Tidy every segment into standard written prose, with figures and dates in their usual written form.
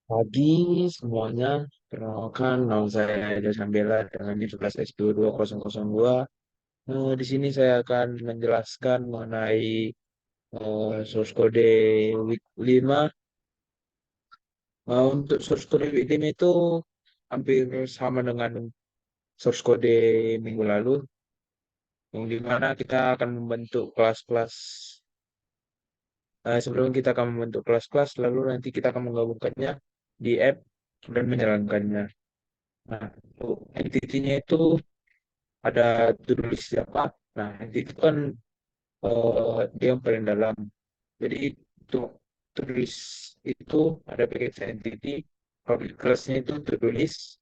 Pagi semuanya, perkenalkan nama saya Eda Sambela dengan NIM 11S22002. Di sini saya akan menjelaskan mengenai source code week 5. Untuk source code week 5 itu hampir sama dengan source code minggu lalu, yang dimana kita akan membentuk kelas-kelas. Sebelum kita akan membentuk kelas-kelas, lalu nanti kita akan menggabungkannya di app dan menjalankannya. Nah, untuk entity-nya itu ada tulis siapa. Nah, itu kan dia yang paling dalam. Jadi untuk tulis itu ada package entity, public class-nya itu tulis.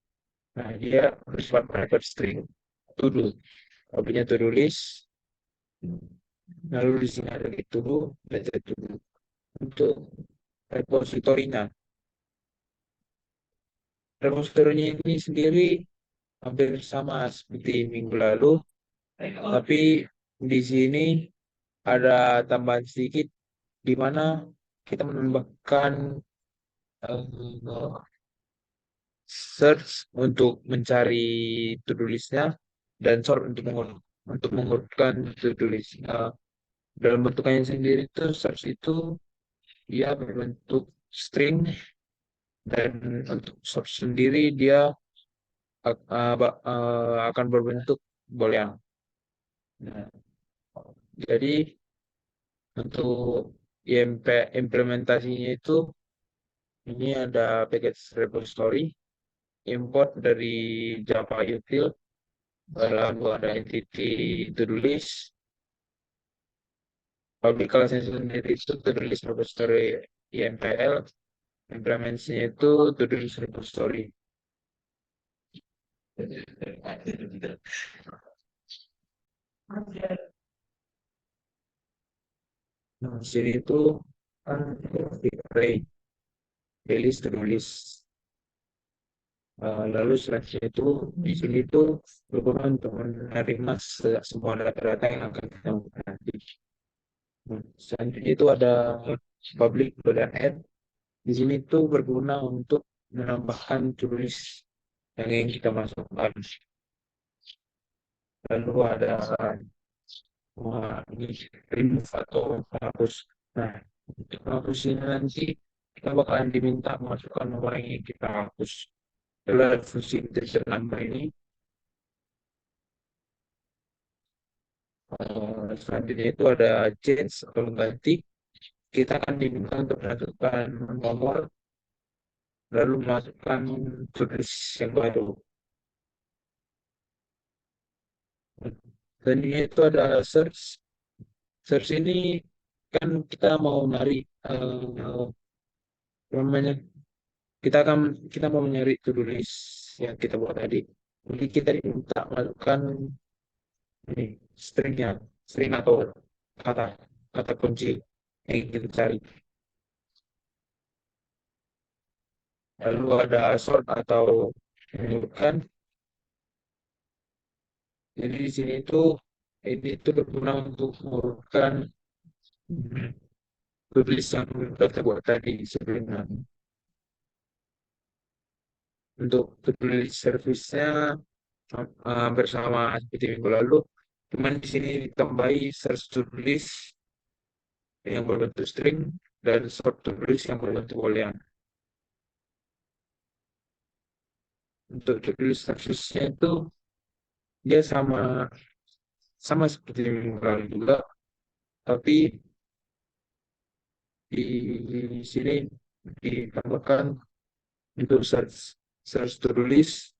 Nah, dia bersifat private string. To do. Public-nya tulis. Lalu di sini ada itu dan to do. Untuk repositorinya. Repositorinya ini sendiri hampir sama seperti minggu lalu, tapi di sini ada tambahan sedikit di mana kita menambahkan eh, search untuk mencari to-do list-nya dan sort untuk mengurutkan to-do list. Dalam bentukannya sendiri itu search itu dia berbentuk string dan untuk sort sendiri dia akan berbentuk boolean. Nah, jadi untuk IMP implementasinya itu ini ada package repository import dari Java util, lalu ada entity to-do list, public class sendiri itu to-do list repository IMPL, implementasinya itu to-do list repository. Nah, di sini itu kan array, list to-do list. Lalu selanjutnya itu di sini tuh berguna untuk menerima semua data-data yang akan kita buka nanti. Selanjutnya itu ada public dan add. Di sini tuh berguna untuk menambahkan tulis yang ingin kita masukkan. Lalu ada ini remove atau hapus. Nah, untuk hapus ini nanti kita bakalan diminta masukkan nomor yang ingin kita hapus. Dalam fungsi integer number ini, selanjutnya itu ada change atau ganti. Kita akan diminta untuk menentukan nomor, lalu masukkan tulis yang baru. Dan ini itu ada search. Search ini kan kita mau nyari namanya kita mau nyari to-do list yang kita buat tadi. Jadi kita diminta masukkan ini stringnya, string atau kata kata kunci yang kita cari. Lalu ada sort atau menyebutkan. Jadi di sini itu ini itu berguna untuk mengurutkan to-do list yang kita buat tadi sebelumnya. Untuk to-do list service-nya bersama seperti minggu lalu. Cuman di sini ditambahi search to list yang berbentuk string dan sort to list yang berbentuk boolean. Untuk to list service-nya itu dia sama sama seperti minggu lalu juga, tapi di sini ditambahkan untuk search search to list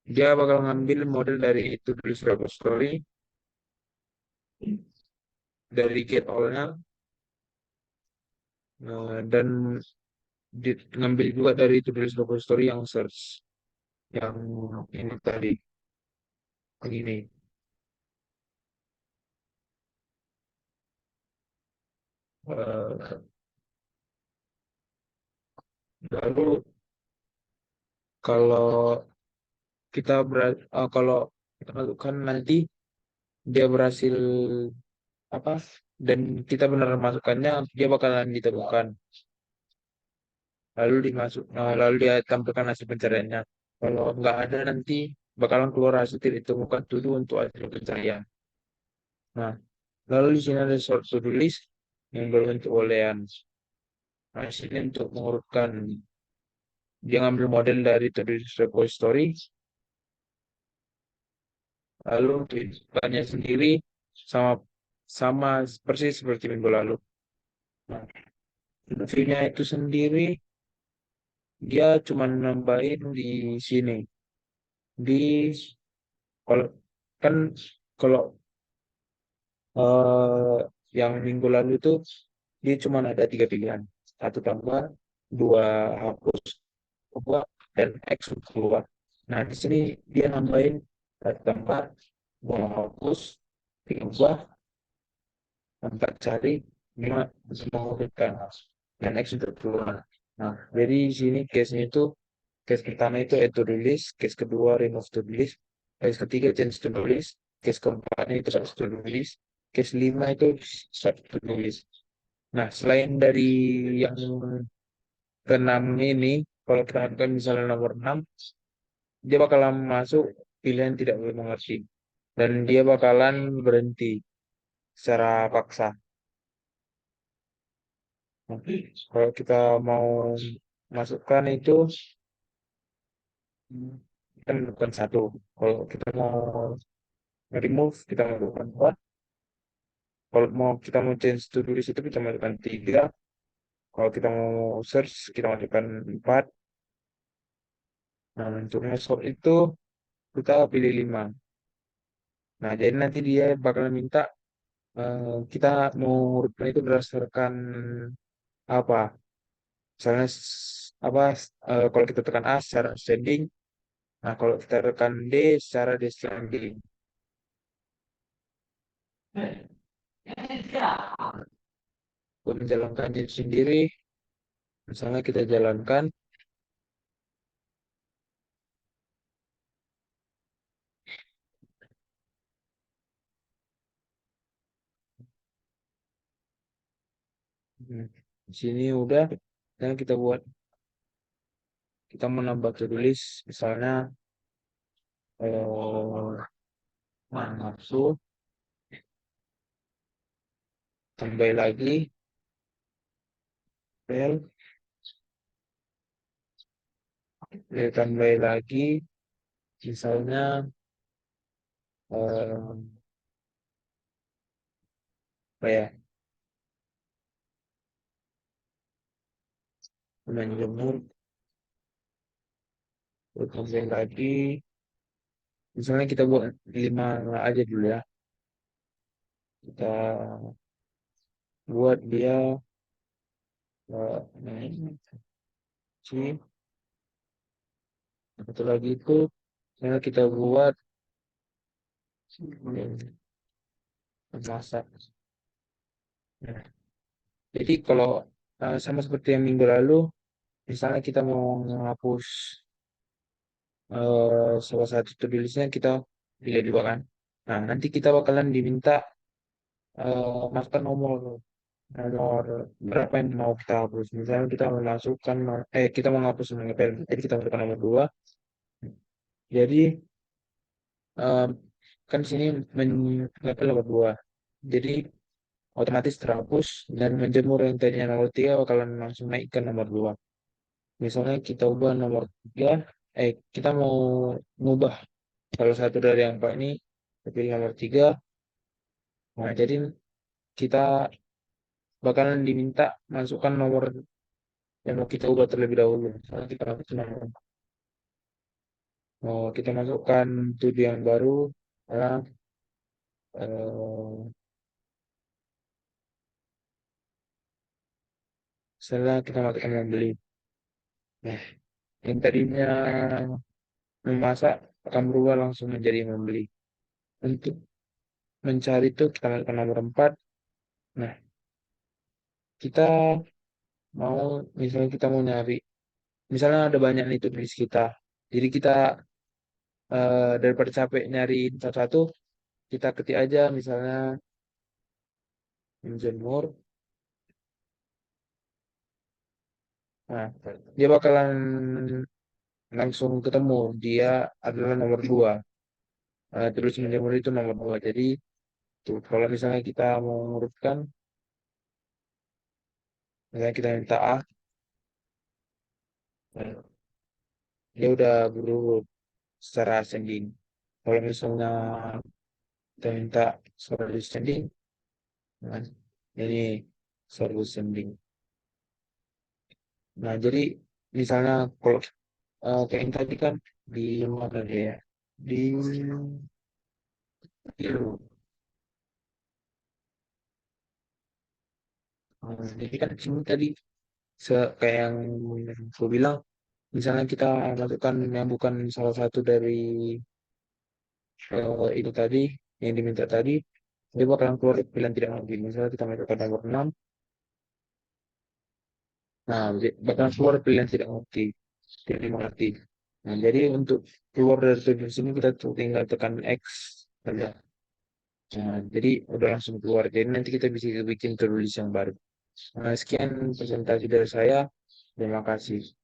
dia bakal ngambil model dari to list repository dari get all-nya, dan ngambil juga dari to list repository yang search yang ini tadi begini. Eh, Lalu kalau kalau kita lakukan nanti dia berhasil apa? dan kita benar masukkannya, dia bakalan ditemukan. Lalu dia tampilkan hasil pencariannya. Kalau nggak ada nanti bakalan keluar hasil tidak ditemukan to do untuk hasil pencarian. Nah, lalu di sini ada short to do list yang berbentuk boolean. Nah, di sini untuk mengurutkan, dia ngambil model dari to do list repository, lalu untuk inputannya sendiri sama sama persis seperti minggu lalu. Nah, view-nya itu sendiri dia cuma nambahin di sini di kalau kan kalau eh, yang minggu lalu itu dia cuma ada tiga pilihan, satu tambah, dua hapus, dua dan X untuk keluar. Nah di sini dia nambahin satu tambah, dua hapus, tiga ubah, empat cari, lima semua memberikan dan X untuk keluar. Nah jadi di sini case-nya itu, case pertama itu add to do list, case kedua remove to do list, case ketiga change to do list, case keempatnya itu satu to do list, case lima itu satu to do list. Nah, selain dari yang keenam ini, kalau kita lakukan misalnya nomor 6, dia bakalan masuk pilihan tidak boleh mengerti. Dan dia bakalan berhenti secara paksa. Nanti kalau kita mau masukkan itu, kita menentukan satu. Kalau remove, kita menentukan dua. Kalau kita mau change to do list itu kita masukkan tiga. Kalau kita mau search, kita masukkan empat. Nah, untuk masuk itu kita pilih lima. Nah, jadi nanti dia bakal minta kita mau urutkan itu berdasarkan apa? Misalnya kalau kita tekan A secara ascending, nah kalau kita tekan D secara descending. Untuk menjalankannya sendiri, misalnya kita jalankan, hmm, di sini udah, dan kita menambah tulis, misalnya masuk, tambah lagi, rel, tambah lagi, misalnya eh, apa ya, menjemur, terus tambah lagi, misalnya kita buat lima aja dulu ya, kita buat dia si satu lagi itu, misalnya kita buat masak. Nah, jadi kalau sama seperti yang minggu lalu, misalnya kita mau menghapus salah satu tulisnya, kita pilih dua kan. Nah, nanti kita bakalan diminta masukkan nomor nomor berapa yang mau kita hapus. Misalnya kita memasukkan, kita mau menghapus mengepel, jadi kita masukkan nomor dua. Jadi eh, kan sini mengepel nomor dua. Jadi otomatis terhapus dan menjemur yang tadinya nomor tiga bakalan langsung naik ke nomor dua. Misalnya kita ubah nomor tiga, kita mau mengubah salah satu dari yang empat ini, pilih nomor tiga. Nah, jadi kita bakalan diminta masukkan nomor yang mau kita ubah terlebih dahulu. Misalnya kita mau kita masukkan tujuh yang baru, ya, eh, setelah kita masukkan membeli. Nah, yang tadinya memasak akan berubah langsung menjadi membeli. Untuk mencari itu kita masukkan nomor 4. Nah, kita misalnya kita mau nyari, misalnya ada banyak nih tulis kita. Jadi kita daripada capek nyari satu-satu, kita ketik aja misalnya menjemur. Nah, dia bakalan langsung ketemu dia adalah nomor dua. Terus menjemur itu nomor dua. Jadi tuh, kalau misalnya kita mau mengurutkan, misalnya kita minta A, nah, dia udah berurut secara ascending. Kalau misalnya kita minta secara descending, nah, ini secara descending. Nah, jadi misalnya kalau kayak yang tadi kan di mana dia ya? Di Ilu. Jadi kan sini tadi kayak yang aku bilang, misalnya kita lakukan yang bukan salah satu dari itu tadi yang diminta tadi, dia bakalan keluar pilihan tidak mungkin. Misalnya kita masukkan nomor 6, nah bakalan keluar pilihan tidak mungkin, tidak mengerti. Nah, jadi untuk keluar dari tujuan sini kita tuh tinggal tekan X saja. Nah, jadi udah langsung keluar. Jadi nanti kita bisa bikin tulis yang baru. Nah, sekian presentasi dari saya. Terima kasih.